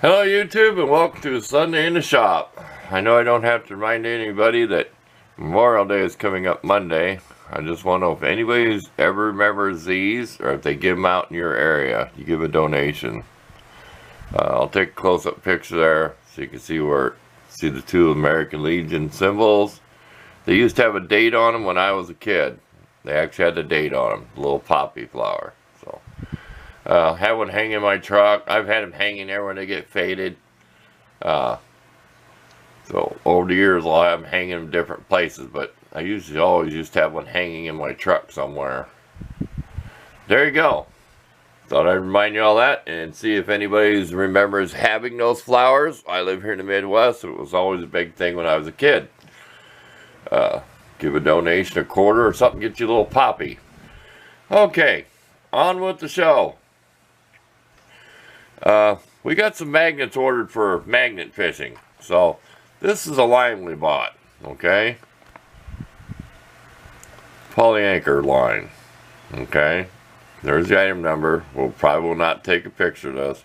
Hello YouTube and welcome to Sunday in the Shop. I know I don't have to remind anybody that Memorial Day is coming up Monday. I just want to know if anybody's ever remembers these or if they give them out in your area. You give a donation. I'll take a close-up picture there so you can see the two American Legion symbols. They used to have a date on them when I was a kid. They actually had the date on them, the little poppy flower. So. Have one hang in my truck. I've had them hanging there when they get faded. So over the years I'll have them hanging in different places, but I always used to have one hanging in my truck somewhere. There you go. Thought I'd remind you all that and see if anybody remembers having those flowers. I live here in the Midwest, so it was always a big thing when I was a kid. Give a donation, a quarter or something, get you a little poppy. Okay, on with the show. We got some magnets ordered for magnet fishing. So, this is a line we bought, okay? Polyanchor line, okay? There's the item number. We'll probably will not take a picture of this.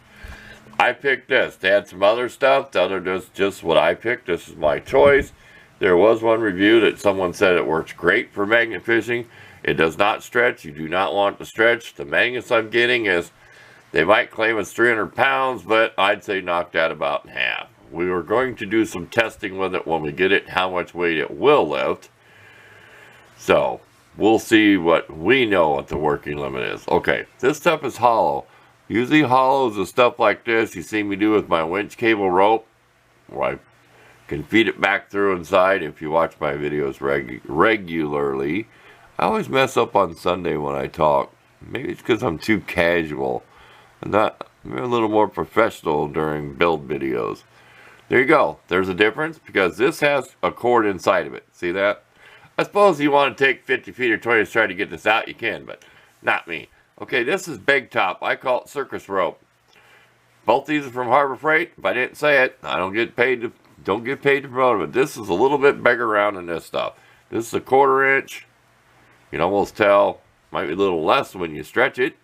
I picked this. They had some other stuff. The other is just what I picked. This is my choice. There was one review that someone said it works great for magnet fishing. It does not stretch. You do not want to stretch. The magnets I'm getting is, they might claim it's 300 pounds, but I'd say knock that about in half. We are going to do some testing with it when we get it, how much weight it will lift. So, we'll see what we know what the working limit is. Okay, this stuff is hollow. Usually hollows and stuff like this, you see me do with my winch cable rope, where I can feed it back through inside if you watch my videos regularly. I always mess up on Sunday when I talk. Maybe it's because I'm too casual. I'm a little more professional during build videos. There you go. There's a difference because this has a cord inside of it. See that? I suppose you want to take 50 feet or 20 to try to get this out, you can, but not me. Okay, this is Big Top. I call it circus rope. Both these are from Harbor Freight. If I didn't say it, I don't get paid to promote it. But this is a little bit bigger round than this stuff. This is a 1/4 inch. You can almost tell. Might be a little less when you stretch it.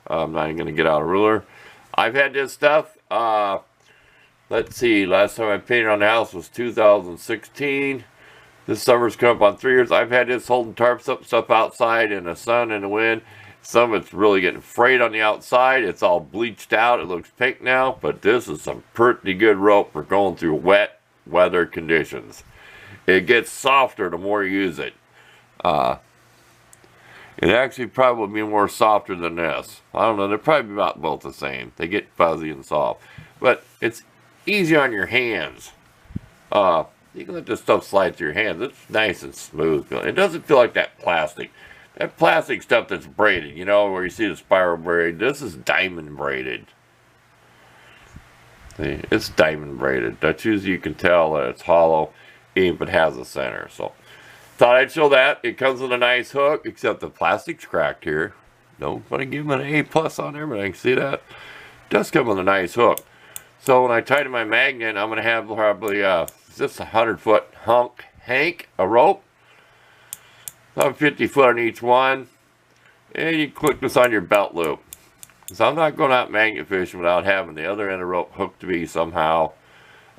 I'm not even going to get out a ruler. I've had this stuff. Let's see. Last time I painted on the house was 2016. This summer's come up on 3 years. I've had this holding tarps up stuff outside in the sun and the wind. Some of it's really getting frayed on the outside. It's all bleached out. It looks pink now. But this is some pretty good rope for going through wet weather conditions. It gets softer the more you use it. It actually probably be more softer than this. I don't know, they're probably about both the same. They get fuzzy and soft. But it's easy on your hands. You can let this stuff slide through your hands. It's nice and smooth. It doesn't feel like that plastic. That plastic stuff that's braided, you know, where you see the spiral braid. This is diamond braided. See, it's diamond braided. That's usually you can tell that it's hollow, even if it has a center. So, thought I'd show that. It comes with a nice hook, except the plastic's cracked here. Don't want to give them an A+ on there, but I can see that. It does come with a nice hook. So when I tighten my magnet, I'm going to have probably just a 100-foot hank of rope. About 50 foot on each one. And you click this on your belt loop. So I'm not going out magnet fishing without having the other end of the rope hooked to me somehow.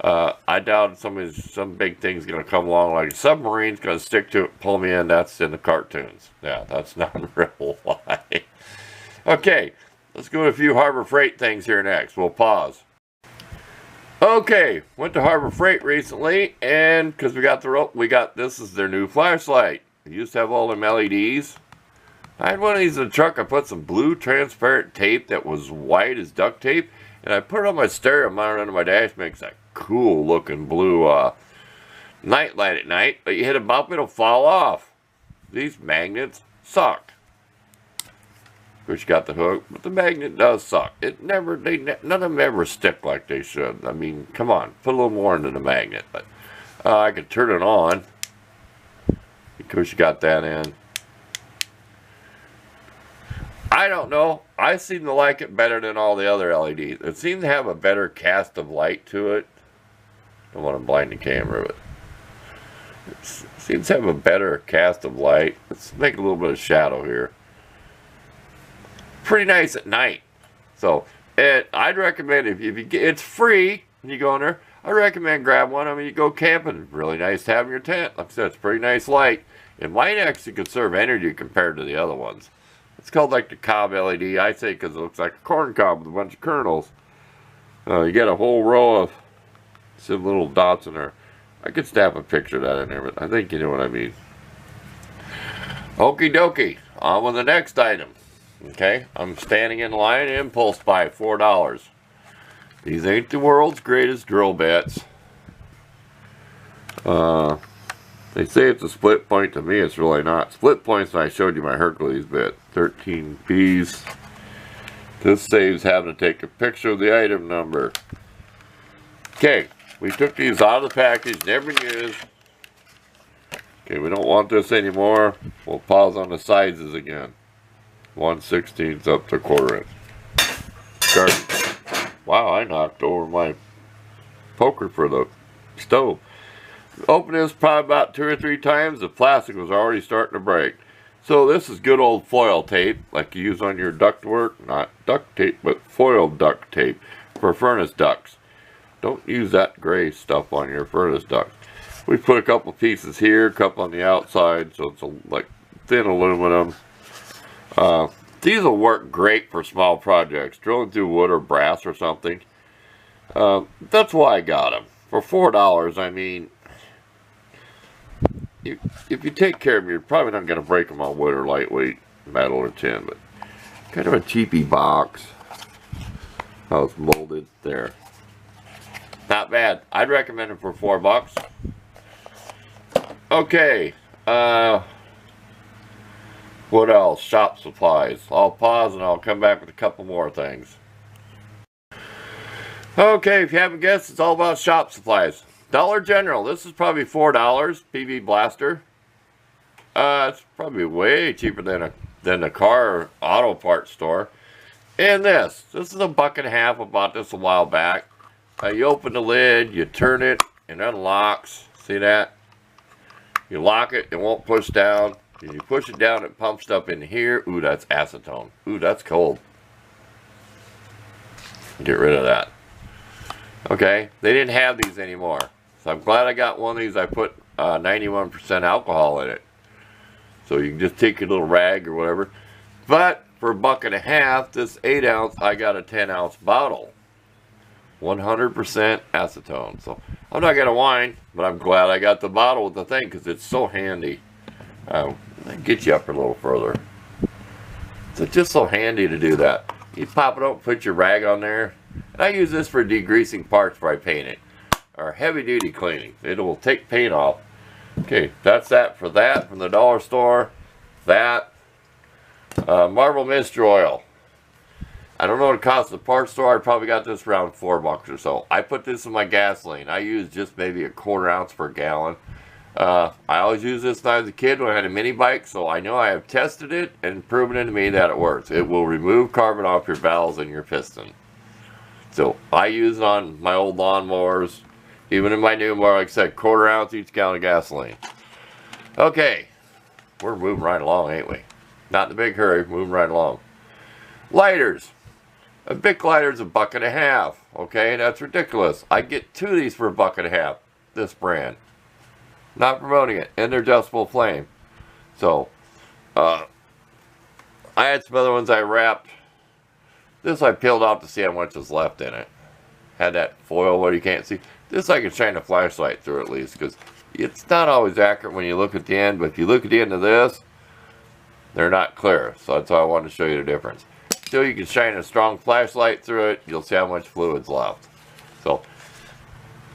I doubt some big thing's going to come along like a submarine's going to stick to it, pull me in. That's in the cartoons. Yeah, that's not in real life. Okay, let's go to a few Harbor Freight things here next. We'll pause. Okay, went to Harbor Freight recently, and because we got the rope, this is their new flashlight. It used to have all them LEDs. I had one of these in the truck. I put some blue transparent tape that was white as duct tape, and I put it on my stereo monitor under my dash. Makes that cool looking blue night light at night. But you hit a bump, it'll fall off. These magnets suck. Of course, you got the hook, but the magnet does suck. None of them ever stick like they should. I mean, come on, put a little more into the magnet. But I could turn it on. Of course, you got that in. I don't know. I seem to like it better than all the other LEDs. It seems to have a better cast of light to it. Don't want to blind the camera, but it seems to have a better cast of light. Let's make a little bit of shadow here. Pretty nice at night. So And I'd recommend if you get, it's free and you go in there, I recommend grab one. I mean, you go camping, really nice to have in your tent. Like I said, it's pretty nice light. And mine actually conserve energy compared to the other ones. It's called like the cob LED, I say, because it looks like a corn cob with a bunch of kernels. You get a whole row of some little dots in there. I could snap a picture of that in there, but I think you know what I mean. Okie dokie, on with the next item. Okay, I'm standing in line, impulse buy, $4. These ain't the world's greatest drill bits. They say it's a split point. To me, it's really not. Split points, and I showed you my Hercules bit. 13 P's. This saves having to take a picture of the item number. Okay, we took these out of the package, never used. Okay, we don't want this anymore. We'll pause on the sizes again. 1/16 up to 1/4 inch. Garbage. Wow, I knocked over my poker for the stove. Open this probably about 2 or 3 times. The plastic was already starting to break. So this is good old foil tape, like you use on your ductwork. Not duct tape, but foil duct tape for furnace ducts. Don't use that gray stuff on your furnace ducts. We put a couple pieces here, a couple on the outside, so it's like thin aluminum. These will work great for small projects, drilling through wood or brass or something. That's why I got them. For $4, I mean, if you take care of them, you're probably not going to break them on wood or lightweight metal or tin, but kind of a cheapy box. How it's molded there. Not bad. I'd recommend it for $4. Okay. What else? Shop supplies. I'll pause and I'll come back with a couple more things. Okay, if you haven't guessed, it's all about shop supplies. Dollar General. This is probably $4. PV blaster. It's probably way cheaper than a car or auto parts store. And this is $1.50. I bought this a while back. You open the lid, you turn it, it unlocks. See that? You lock it, it won't push down. If you push it down, it pumps up in here. Ooh, that's acetone. Ooh, that's cold. Get rid of that. Okay, they didn't have these anymore. So I'm glad I got one of these. I put 91% alcohol in it. So you can just take your little rag or whatever. But for $1.50, this 8 ounce, I got a 10 ounce bottle. 100% acetone. So I'm not going to whine, but I'm glad I got the bottle with the thing because it's so handy. Get you up a little further. It's just so handy to do that. You pop it up, put your rag on there. And I use this for degreasing parts before I paint it. Or heavy duty cleaning. It will take paint off. Okay, that's that for that from the dollar store. That. Marble Mystery Oil. I don't know what it costs at the parts store. I probably got this around $4 or so. I put this in my gasoline. I use just maybe 1/4 ounce per gallon. I always use this when I was a kid when I had a mini bike, so I know I have tested it and proven it to me that it works. It will remove carbon off your valves and your piston. So I use it on my old lawnmowers, even in my new mower, like I said, 1/4 ounce each gallon of gasoline. Okay, we're moving right along, ain't we? Not in a big hurry, moving right along. Lighters. A Bic lighter is $1.50. Okay, that's ridiculous. I get 2 of these for $1.50. This brand. Not promoting it. And they're adjustable flame. So, I had some other ones I wrapped. This I peeled off to see how much was left in it. Had that foil where you can't see. This I can shine a flashlight through at least, because it's not always accurate when you look at the end, but if you look at the end of this, they're not clear. So that's why I wanted to show you the difference. Still, you can shine a strong flashlight through it. You'll see how much fluid's left. So,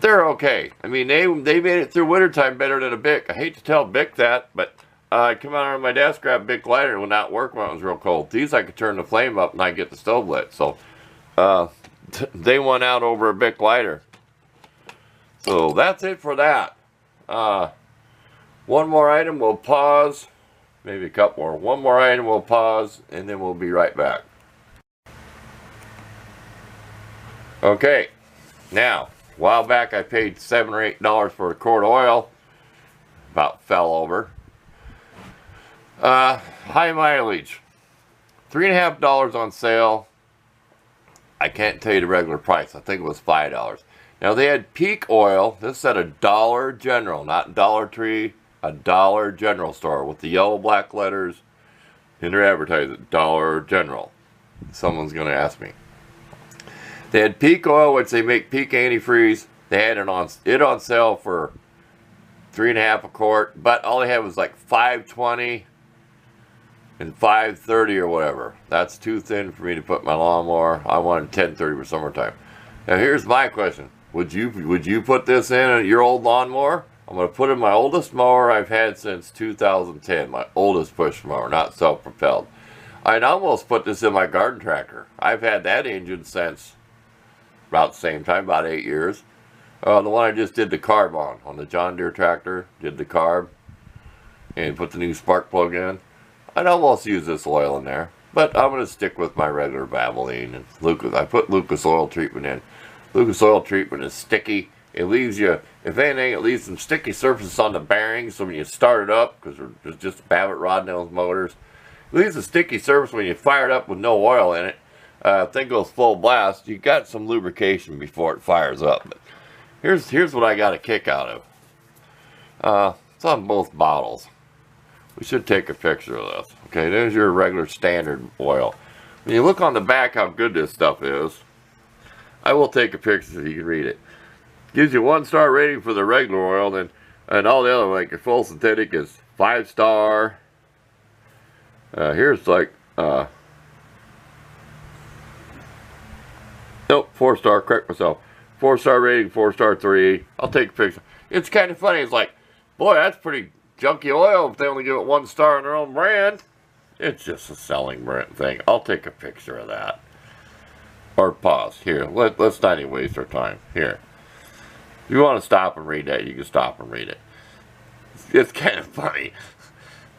they're okay. I mean, they made it through wintertime better than a Bic. I hate to tell Bic that, but I'd come out on my desk, grab a Bic lighter, and it would not work when it was real cold. These I could turn the flame up and I get the stove lit. So, they won out over a Bic lighter. So, that's it for that. One more item, we'll pause. Maybe a couple more. One more item, we'll pause, and then we'll be right back. Okay, now, a while back I paid $7 or $8 for a quart of oil. About fell over. High mileage. $3.50 on sale. I can't tell you the regular price. I think it was $5. Now they had Peak Oil. This said a Dollar General, not Dollar Tree, a Dollar General store with the yellow black letters in their advertising, Dollar General. Someone's going to ask me. They had Peak Oil, which they make Peak antifreeze. They had it on sale for $3.50 a quart, but all they had was like $5.20 and $5.30 or whatever. That's too thin for me to put my lawnmower. I wanted $10.30 for summertime. Now here's my question: Would you put this in your old lawnmower? I'm going to put in my oldest mower I've had since 2010. My oldest push mower, not self-propelled. I'd almost put this in my garden tractor. I've had that engine since about the same time, about 8 years. The one I just did the carb on the John Deere tractor, did the carb and put the new spark plug in. I'd almost use this oil in there, but I'm going to stick with my regular Valvoline and Lucas. I put Lucas oil treatment in. Lucas oil treatment is sticky. It leaves you, if anything, it leaves some sticky surfaces on the bearings, so when you start it up, because there's just a Babbitt rod in those motors, it leaves a sticky surface when you fire it up with no oil in it. Thing goes full blast, you got some lubrication before it fires up. But here's what I got a kick out of. It's on both bottles. We should take a picture of this. Okay, there's your regular standard oil. When you look on the back how good this stuff is, I will take a picture so you can read it. Gives you 1-star rating for the regular oil, and all the other, like your full synthetic, is 5-star. Here's like nope, 4-star. Correct myself. 4-star rating, 4-star 3. I'll take a picture. It's kind of funny. It's like, boy, that's pretty junky oil if they only give it 1 star in their own brand. It's just a selling brand thing. I'll take a picture of that. Or pause. Here, let's not even waste our time. Here. If you want to stop and read that, you can stop and read it. It's kind of funny.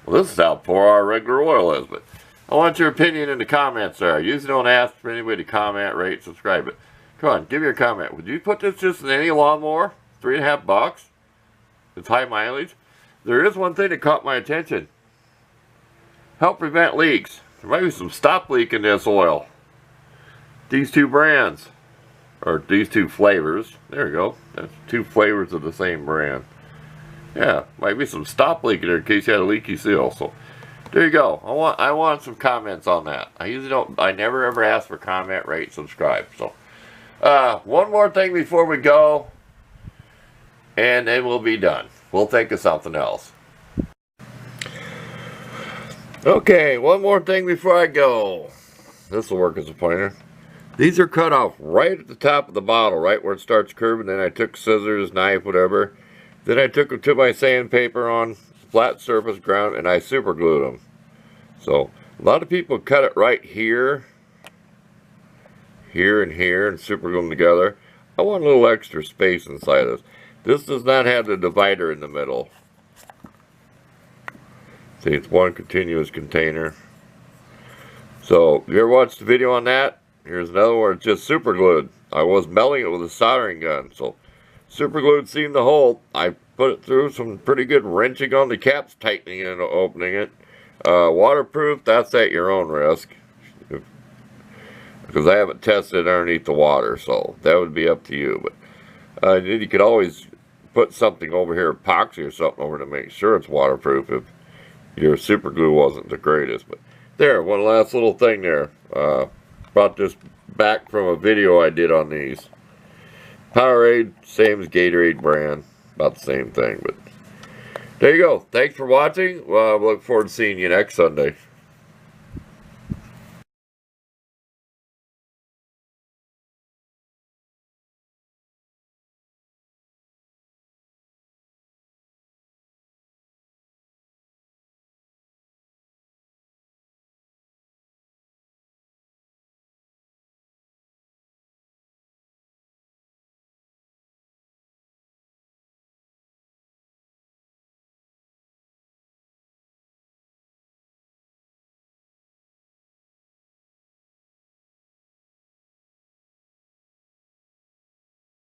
Well, this is how poor our regular oil is, but I want your opinion in the comments there. I usually don't ask for anybody to comment, rate, subscribe, but come on, give me your comment. Would you put this just in any lawnmower? $3.50? It's high mileage. There is one thing that caught my attention. Help prevent leaks. There might be some stop leak in this oil. These two brands. Or these two flavors. There we go. That's 2 flavors of the same brand. Yeah, might be some stop leak in there in case you had a leaky seal. So there you go. I want some comments on that. I never ever ask for comment, rate, subscribe. So one more thing before we go, and then we'll be done. We'll think of something else. Okay, one more thing before I go. This will work as a pointer. These are cut off right at the top of the bottle, right where it starts curving. Then I took scissors, knife, whatever. Then I took them to my sandpaper on flat surface ground and I super glued them. So a lot of people cut it right here, here and here, and super glue them together. I want a little extra space inside this. This does not have the divider in the middle. See, it's one continuous container. So you ever watched the video on that? Here's another one. It's just super glued. I was melting it with a soldering gun, so super glued seamed the hole. I put it through some pretty good wrenching on the caps, tightening it and opening it. Waterproof, that's at your own risk, because I haven't tested it underneath the water, so that would be up to you. But you could always put something over here, epoxy or something over to make sure it's waterproof if your super glue wasn't the greatest. But there, one last little thing there. Brought this back from a video I did on these. Powerade, same as Gatorade brand, about the same thing. But there you go. Thanks for watching. Well, I look forward to seeing you next Sunday.